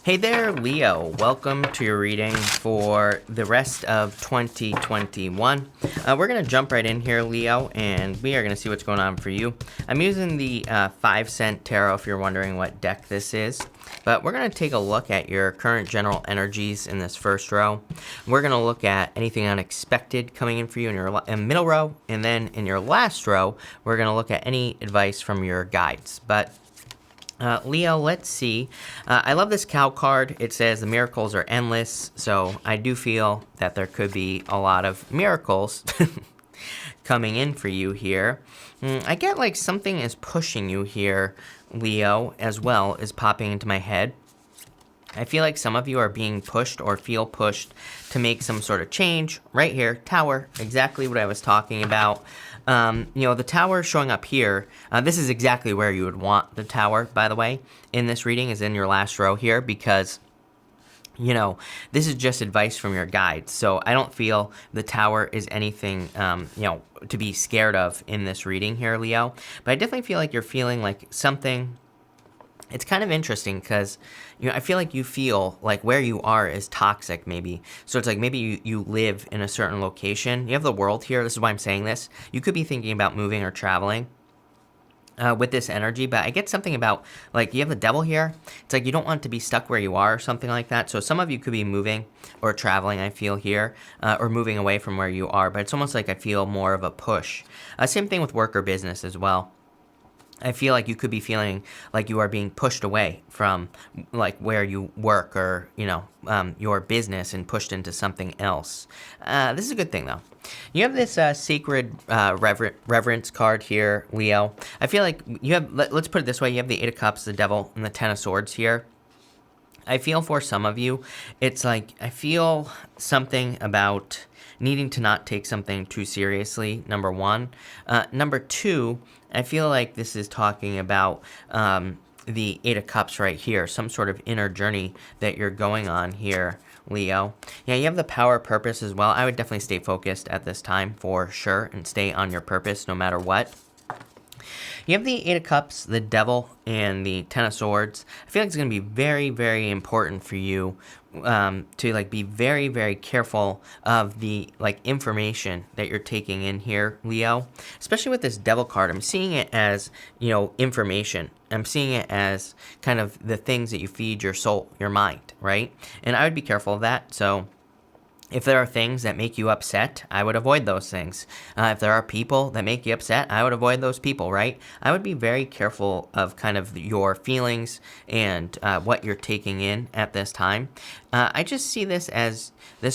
Hey there, Leo. Welcome to your reading for the rest of 2021. We're going to jump right in here, Leo, and we are going to see what's going on for you. I'm using the 5-cent tarot if you're wondering what deck this is. But we're going to take a look at your current general energies in this first row. We're going to look at anything unexpected coming in for you in your middle row. And then in your last row, we're going to look at any advice from your guides. But Leo, let's see. I love this cow card. It says the miracles are endless. So I do feel that there could be a lot of miracles coming in for you here. I get like something is pushing you here, Leo, as well, is popping into my head. I feel like some of you are being pushed or feel pushed to make some sort of change. Right here, tower, exactly what I was talking about. The tower showing up here, this is exactly where you would want the tower, by the way, in this reading, is in your last row here, because, this is just advice from your guides. So I don't feel the tower is anything, to be scared of in this reading here, Leo. But I definitely feel like you're feeling like something. It's kind of interesting because, I feel like you feel like where you are is toxic, maybe. So it's like maybe you live in a certain location. You have the world here. This is why I'm saying this. You could be thinking about moving or traveling with this energy, but I get something about, like, you have the devil here. It's like you don't want to be stuck where you are or something like that. So some of you could be moving or traveling, I feel here, or moving away from where you are. But it's almost like I feel more of a push. Same thing with work or business as well. I feel like you could be feeling like you are being pushed away from like where you work or, your business and pushed into something else. This is a good thing though. You have this sacred reverence card here, Leo. I feel like you have, let's put it this way. You have the 8 of Cups, the Devil, and the 10 of Swords here. I feel for some of you, it's like, I feel something about needing to not take something too seriously, number one. Number two, I feel like this is talking about the 8 of Cups right here, some sort of inner journey that you're going on here, Leo. Yeah, you have the power purpose as well. I would definitely stay focused at this time for sure and stay on your purpose no matter what. You have the 8 of Cups, the Devil, and the 10 of Swords. I feel like it's going to be very, very important for you to like be very, very careful of the like information that you're taking in here, Leo. Especially with this Devil card, I'm seeing it as, information. I'm seeing it as kind of the things that you feed your soul, your mind, right? And I would be careful of that. So if there are things that make you upset, I would avoid those things. If there are people that make you upset, I would avoid those people, right? I would be very careful of kind of your feelings and what you're taking in at this time. I just see this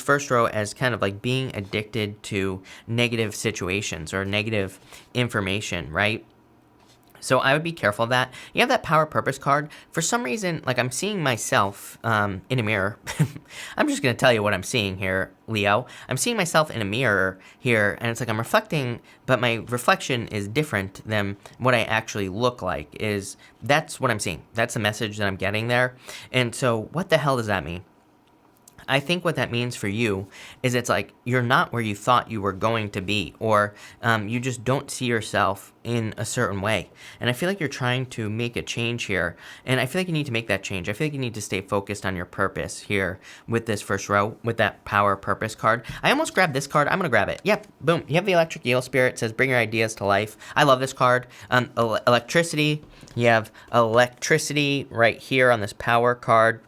first row as kind of like being addicted to negative situations or negative information, right? So I would be careful of that. You have that power purpose card. For some reason, like I'm seeing myself in a mirror. I'm just going to tell you what I'm seeing here, Leo. I'm seeing myself in a mirror here, and it's like I'm reflecting, but my reflection is different than what I actually look like. That's what I'm seeing. That's the message that I'm getting there. And so what the hell does that mean? I think what that means for you is it's like you're not where you thought you were going to be, or you just don't see yourself in a certain way. And I feel like you're trying to make a change here, and I feel like you need to make that change. I feel like you need to stay focused on your purpose here with this first row, with that power purpose card. I almost grabbed this card. I'm going to grab it. Yep, boom. You have the electric eel spirit. It says bring your ideas to life. I love this card. Electricity. You have electricity right here on this power card.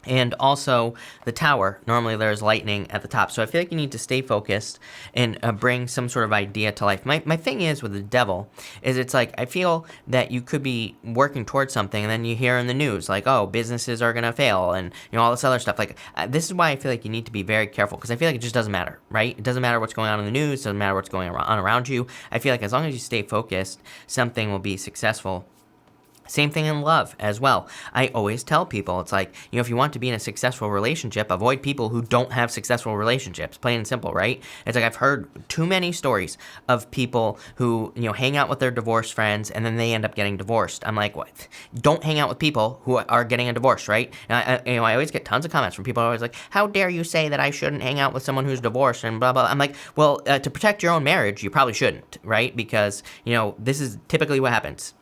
And also the tower, normally there's lightning at the top. So I feel like you need to stay focused and bring some sort of idea to life. My thing is with the Devil is it's like I feel that you could be working towards something and then you hear in the news like, oh, businesses are going to fail and all this other stuff. Like this is why I feel like you need to be very careful, because I feel like it just doesn't matter, right? It doesn't matter what's going on in the news. It doesn't matter what's going on around you. I feel like as long as you stay focused, something will be successful. Same thing in love as well. I always tell people, it's like, if you want to be in a successful relationship, avoid people who don't have successful relationships. Plain and simple, right? It's like I've heard too many stories of people who, hang out with their divorced friends and then they end up getting divorced. I'm like, what? Don't hang out with people who are getting a divorce, right? And I always get tons of comments from people who are always like, how dare you say that I shouldn't hang out with someone who's divorced and blah, blah. I'm like, well, to protect your own marriage, you probably shouldn't, right? Because, this is typically what happens.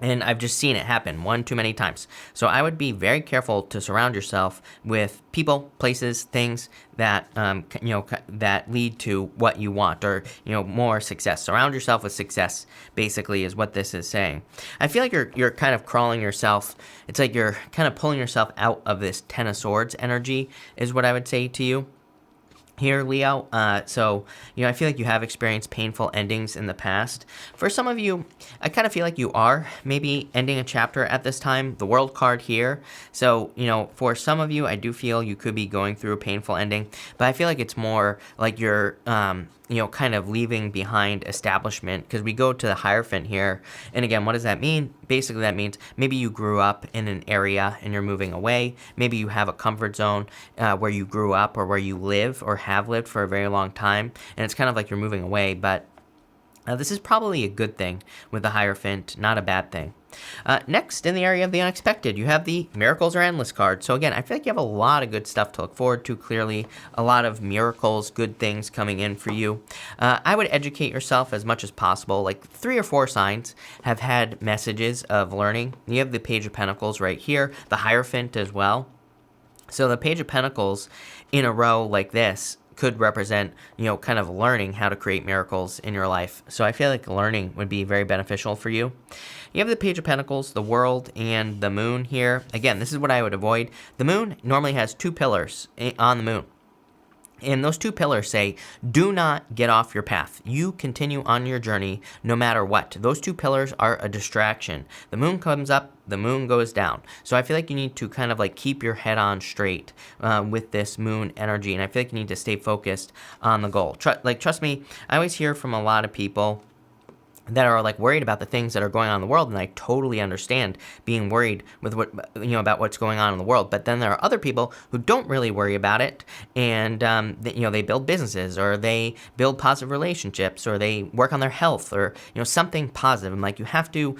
And I've just seen it happen one too many times. So I would be very careful to surround yourself with people, places, things that that lead to what you want, or more success. Surround yourself with success, basically, is what this is saying. I feel like you're kind of crawling yourself. It's like you're kind of pulling yourself out of this Ten of Swords energy, is what I would say to you here, Leo. So, I feel like you have experienced painful endings in the past. For some of you, I kind of feel like you are maybe ending a chapter at this time. The World card here. So, for some of you, I do feel you could be going through a painful ending, but I feel like it's more like you're, kind of leaving behind establishment, because we go to the Hierophant here. And again, what does that mean? Basically, that means maybe you grew up in an area and you're moving away. Maybe you have a comfort zone where you grew up, or where you live or have lived for a very long time. And it's kind of like you're moving away, but this is probably a good thing with the Hierophant, not a bad thing. Next, in the area of the unexpected, you have the Miracles Are Endless card. So again, I feel like you have a lot of good stuff to look forward to, clearly. A lot of miracles, good things coming in for you. I would educate yourself as much as possible. Like 3 or 4 signs have had messages of learning. You have the Page of Pentacles right here, the Hierophant as well. So the Page of Pentacles in a row like this could represent, kind of learning how to create miracles in your life. So I feel like learning would be very beneficial for you. You have the Page of Pentacles, the World, and the Moon here. Again, this is what I would avoid. The Moon normally has 2 pillars on the Moon. And those 2 pillars say, do not get off your path. You continue on your journey no matter what. Those 2 pillars are a distraction. The Moon comes up, the Moon goes down. So I feel like you need to kind of like keep your head on straight with this Moon energy. And I feel like you need to stay focused on the goal. Trust me, I always hear from a lot of people that are like worried about the things that are going on in the world, and I totally understand being worried with about what's going on in the world. But then there are other people who don't really worry about it, and they build businesses, or they build positive relationships, or they work on their health, or something positive. And like, you have to,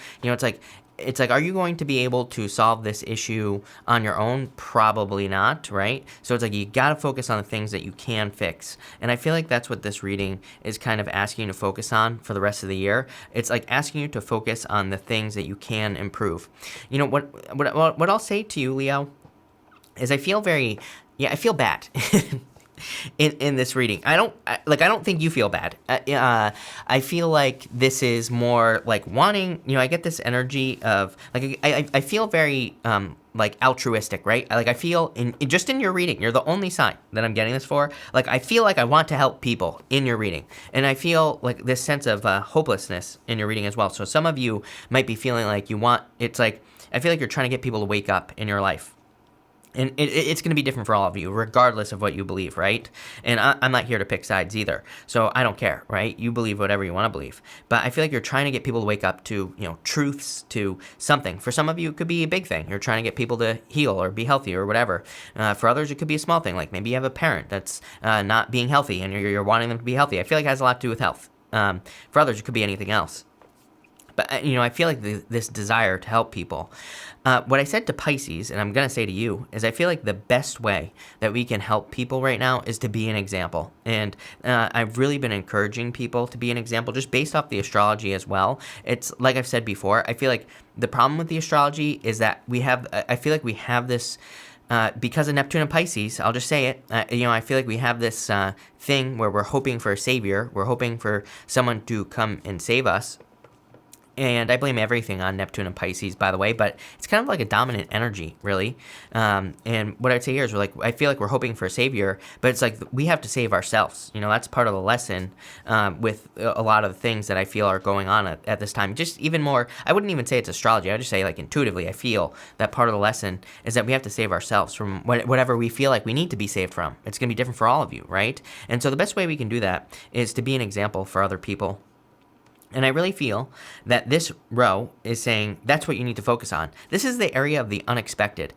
it's like, are you going to be able to solve this issue on your own? Probably not, right? So it's like, you got to focus on the things that you can fix. And I feel like that's what this reading is kind of asking you to focus on for the rest of the year. It's like asking you to focus on the things that you can improve. What I'll say to you, Leo, is I feel bad. In this reading, I don't think you feel bad. I feel like this is more like wanting. I get this energy of like I feel very like altruistic, right? Like, I feel just in your reading, you're the only sign that I'm getting this for. Like, I feel like I want to help people in your reading, and I feel like this sense of hopelessness in your reading as well. So some of you might be feeling like you want. It's like, I feel like you're trying to get people to wake up in your life. And it's going to be different for all of you, regardless of what you believe, right? And I'm not here to pick sides either, so I don't care, right? You believe whatever you want to believe. But I feel like you're trying to get people to wake up to, truths, to something. For some of you, it could be a big thing. You're trying to get people to heal or be healthy or whatever. For others, it could be a small thing, like maybe you have a parent that's not being healthy, and you're wanting them to be healthy. I feel like it has a lot to do with health. For others, it could be anything else. But, I feel like this desire to help people. What I said to Pisces, and I'm going to say to you, is I feel like the best way that we can help people right now is to be an example. And I've really been encouraging people to be an example, just based off the astrology as well. It's like I've said before, I feel like the problem with the astrology is that I feel like we have this, because of Neptune and Pisces, I'll just say it, I feel like we have this thing where we're hoping for a savior. We're hoping for someone to come and save us. And I blame everything on Neptune and Pisces, by the way, but it's kind of like a dominant energy, really. And what I'd say here is I feel like we're hoping for a savior, but it's like we have to save ourselves. That's part of the lesson with a lot of the things that I feel are going on at this time. Just even more, I wouldn't even say it's astrology. I would just say, like, intuitively, I feel that part of the lesson is that we have to save ourselves from whatever we feel like we need to be saved from. It's going to be different for all of you, right? And so the best way we can do that is to be an example for other people. And I really feel that this row is saying that's what you need to focus on. This is the area of the unexpected.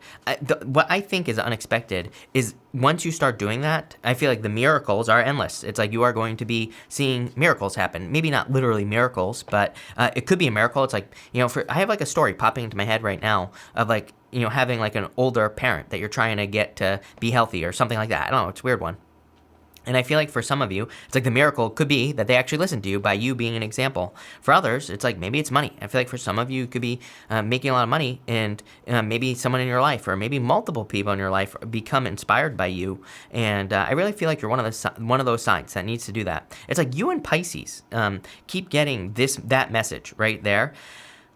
What I think is unexpected is once you start doing that, I feel like the miracles are endless. It's like you are going to be seeing miracles happen. Maybe not literally miracles, but it could be a miracle. It's like, I have like a story popping into my head right now of like, having like an older parent that you're trying to get to be healthy or something like that. I don't know. It's a weird one. And I feel like for some of you, it's like the miracle could be that they actually listen to you by you being an example. For others, it's like maybe it's money. I feel like for some of you, it could be making a lot of money, and maybe someone in your life or maybe multiple people in your life become inspired by you. And I really feel like you're one of those signs that needs to do that. It's like you and Pisces keep getting that message right there.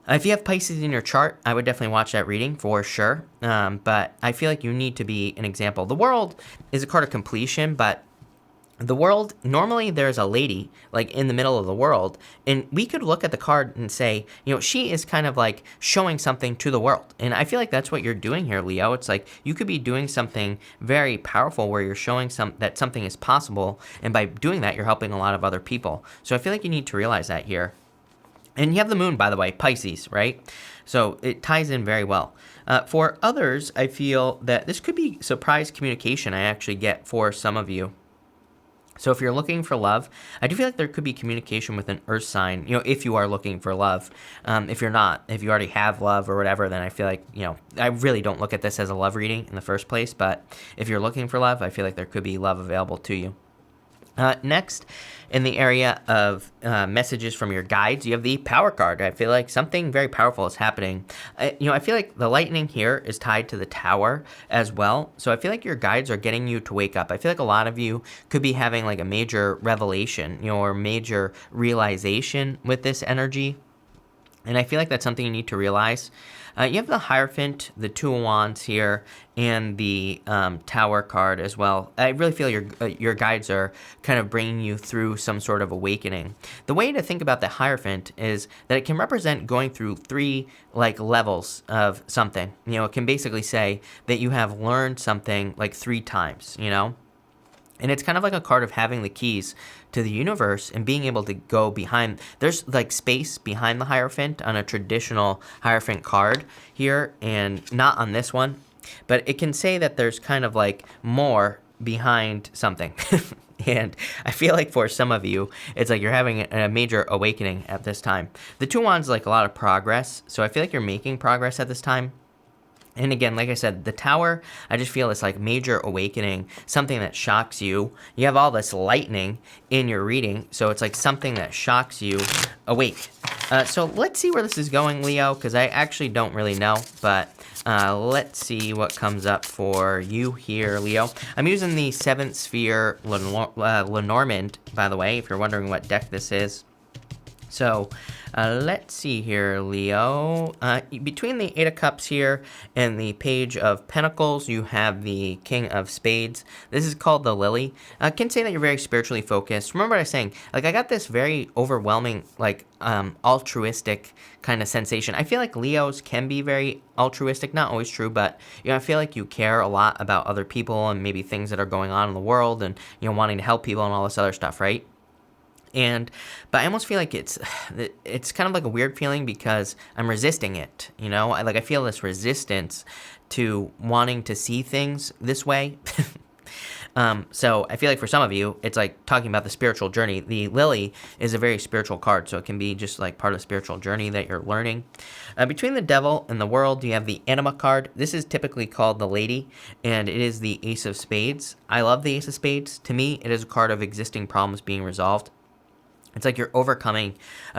If you have Pisces in your chart, I would definitely watch that reading for sure. But I feel like you need to be an example. The World is a card of completion, but the World, normally there's a lady like in the middle of the world, and we could look at the card and say, she is kind of like showing something to the world. And I feel like that's what you're doing here, Leo. It's like you could be doing something very powerful where you're showing that something is possible, and by doing that, you're helping a lot of other people. So I feel like you need to realize that here. And you have the moon, by the way, Pisces, right? So it ties in very well. For others, I feel that this could be surprise communication I actually get for some of you. So if you're looking for love, I do feel like there could be communication with an earth sign, if you are looking for love. If you're not, if you already have love or whatever, then I feel like, I really don't look at this as a love reading in the first place. But if you're looking for love, I feel like there could be love available to you. Next, in the area of messages from your guides, you have the Power card. I feel like something very powerful is happening. I feel like the lightning here is tied to the Tower as well. So I feel like your guides are getting you to wake up. I feel like a lot of you could be having like a major revelation, or major realization with this energy. And I feel like that's something you need to realize. You have the Hierophant, the Two of Wands here, and the Tower card as well. I really feel your guides are kind of bringing you through some sort of awakening. The way to think about the Hierophant is that it can represent going through 3 levels of something. It can basically say that you have learned something 3 times, And it's kind of like a card of having the keys to the universe and being able to go behind. There's space behind the Hierophant on a traditional Hierophant card here, and not on this one. But it can say that there's kind of more behind something. And I feel like for some of you, it's like you're having a major awakening at this time. The Two Wands a lot of progress. So I feel like you're making progress at this time. And again, like I said, the Tower, I just feel it's major awakening, something that shocks you. You have all this lightning in your reading, so it's something that shocks you awake. So let's see where this is going, Leo, because I actually don't really know, but let's see what comes up for you here, Leo. I'm using the 7th Sphere Lenormand, by the way, if you're wondering what deck this is. So let's see here, Leo. Between the 8 of Cups here and the Page of Pentacles, you have the King of Spades. This is called the Lily. I can say that you're very spiritually focused. Remember what I was saying? I got this very overwhelming, altruistic kind of sensation. I feel like Leos can be very altruistic. Not always true, but, I feel like you care a lot about other people and maybe things that are going on in the world and, wanting to help people and all this other stuff, right? But I almost feel like it's kind of like a weird feeling because I'm resisting it, I feel this resistance to wanting to see things this way. So I feel like for some of you, it's talking about the spiritual journey. The Lily is a very spiritual card, so it can be just part of the spiritual journey that you're learning. Between the Devil and the World, you have the Anima card. This is typically called the Lady, and it is the Ace of Spades. I love the Ace of Spades. To me, it is a card of existing problems being resolved. It's you're overcoming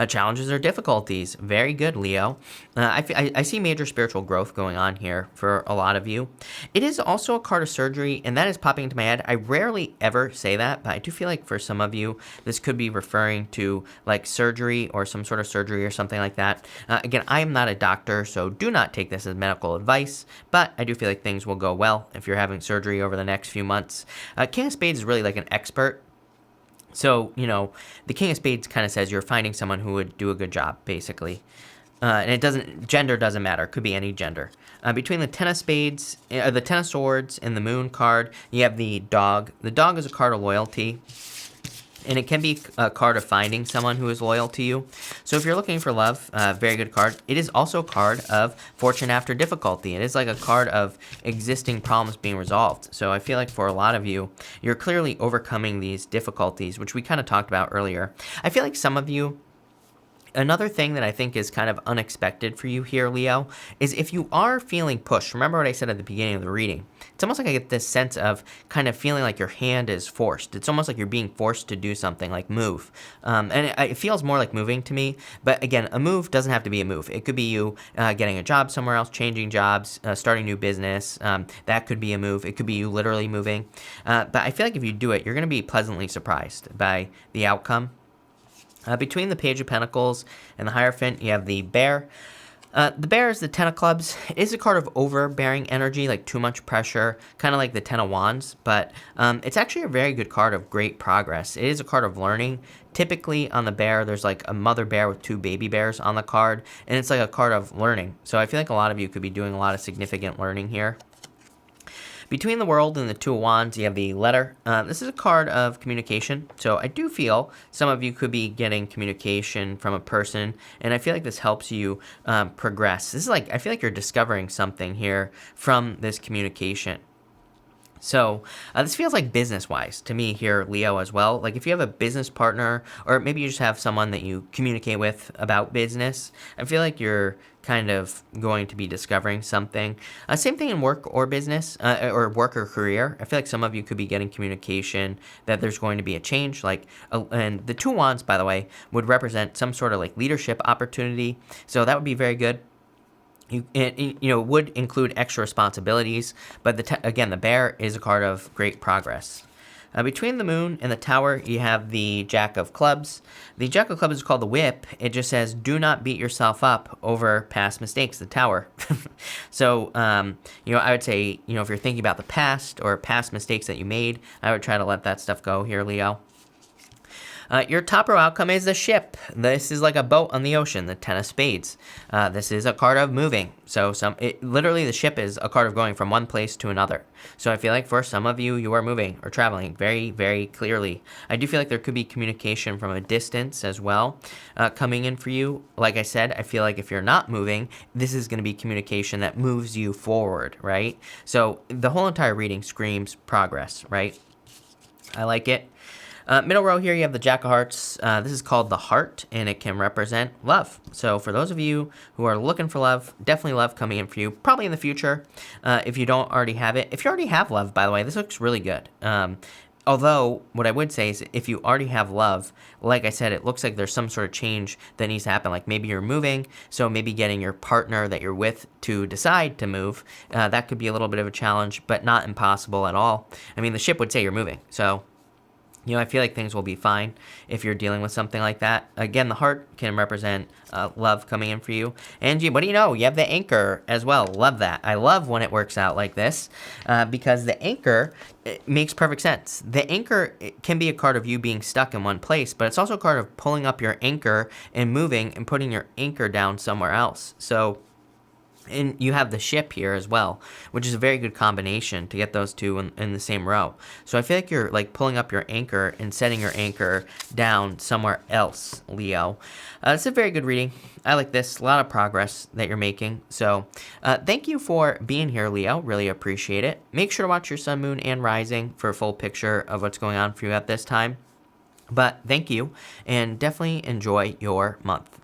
challenges or difficulties. Very good, Leo. I see major spiritual growth going on here for a lot of you. It is also a card of surgery, and that is popping into my head. I rarely ever say that, but I do feel like for some of you, this could be referring to surgery or some sort of surgery or something like that. Again, I am not a doctor, so do not take this as medical advice, but I do feel like things will go well if you're having surgery over the next few months. King of Spades is really an expert. So, the King of Spades kind of says you're finding someone who would do a good job, basically. And gender doesn't matter. It could be any gender. Between the Ten of Spades, the Ten of Swords, and the Moon card, you have the Dog. The Dog is a card of loyalty. And it can be a card of finding someone who is loyal to you. So if you're looking for love, very good card. It is also a card of fortune after difficulty. It is a card of existing problems being resolved. So I feel like for a lot of you, you're clearly overcoming these difficulties, which we kind of talked about earlier. I feel like some of you, Another thing that I think is kind of unexpected for you here, Leo, is if you are feeling pushed, remember what I said at the beginning of the reading. It's almost like I get this sense of kind of feeling like your hand is forced. It's almost like you're being forced to do something, like move. And it feels more like moving to me. But again, a move doesn't have to be a move. It could be you getting a job somewhere else, changing jobs, starting new business. That could be a move. It could be you literally moving. But I feel like if you do it, you're going to be pleasantly surprised by the outcome. Between the Page of Pentacles and the Hierophant, you have the Bear. The Bear is the Ten of Clubs. It is a card of overbearing energy, like too much pressure, kind of like the Ten of Wands, but it's actually a very good card of great progress. It is a card of learning. Typically on the Bear, there's like a mother bear with 2 baby bears on the card, and it's like a card of learning. So I feel like a lot of you could be doing a lot of significant learning here. Between the World and the Two of Wands, you have the Letter. This is a card of communication, so I do feel some of you could be getting communication from a person, and I feel like this helps you progress. This is like, I feel like you're discovering something here from this communication. So this feels like business-wise to me here, Leo, as well. Like if you have a business partner, or maybe you just have someone that you communicate with about business, I feel like you're kind of going to be discovering something. Same thing in work or business, or work or career. I feel like some of you could be getting communication that there's going to be a change. Like, and the Two Wands, by the way, would represent some sort of like leadership opportunity. So that would be very good. It would include extra responsibilities, but again, the Bear is a card of great progress. Between the Moon and the Tower, you have the Jack of Clubs. The Jack of Clubs is called the Whip. It just says, do not beat yourself up over past mistakes, the Tower. So, I would say, if you're thinking about the past or past mistakes that you made, I would try to let that stuff go here, Leo. Your top row outcome is the Ship. This is like a boat on the ocean, the Ten of Spades. This is a card of moving. So literally the Ship is a card of going from one place to another. So I feel like for some of you, you are moving or traveling very, very clearly. I do feel like there could be communication from a distance as well coming in for you. Like I said, I feel like if you're not moving, this is going to be communication that moves you forward, right? So the whole entire reading screams progress, right? I like it. Middle row here, you have the Jack of Hearts. This is called the Heart, and it can represent love. So for those of you who are looking for love, definitely love coming in for you, probably in the future, if you don't already have it. If you already have love, by the way, this looks really good. Although, what I would say is if you already have love, like I said, it looks like there's some sort of change that needs to happen. Like maybe you're moving, so maybe getting your partner that you're with to decide to move. That could be a little bit of a challenge, but not impossible at all. I mean, the Ship would say you're moving, so I feel like things will be fine if you're dealing with something like that. Again, the Heart can represent love coming in for you. Angie, what do you know? You have the Anchor as well. Love that. I love when it works out like this because the Anchor, it makes perfect sense. The Anchor can be a card of you being stuck in one place, but it's also a card of pulling up your anchor and moving and putting your anchor down somewhere else. So, and you have the Ship here as well, which is a very good combination to get those two in the same row. So I feel like you're like pulling up your anchor and setting your anchor down somewhere else, Leo. It's a very good reading. I like this. A lot of progress that you're making. So thank you for being here, Leo. Really appreciate it. Make sure to watch your sun, moon, and rising for a full picture of what's going on for you at this time. But thank you, and definitely enjoy your month.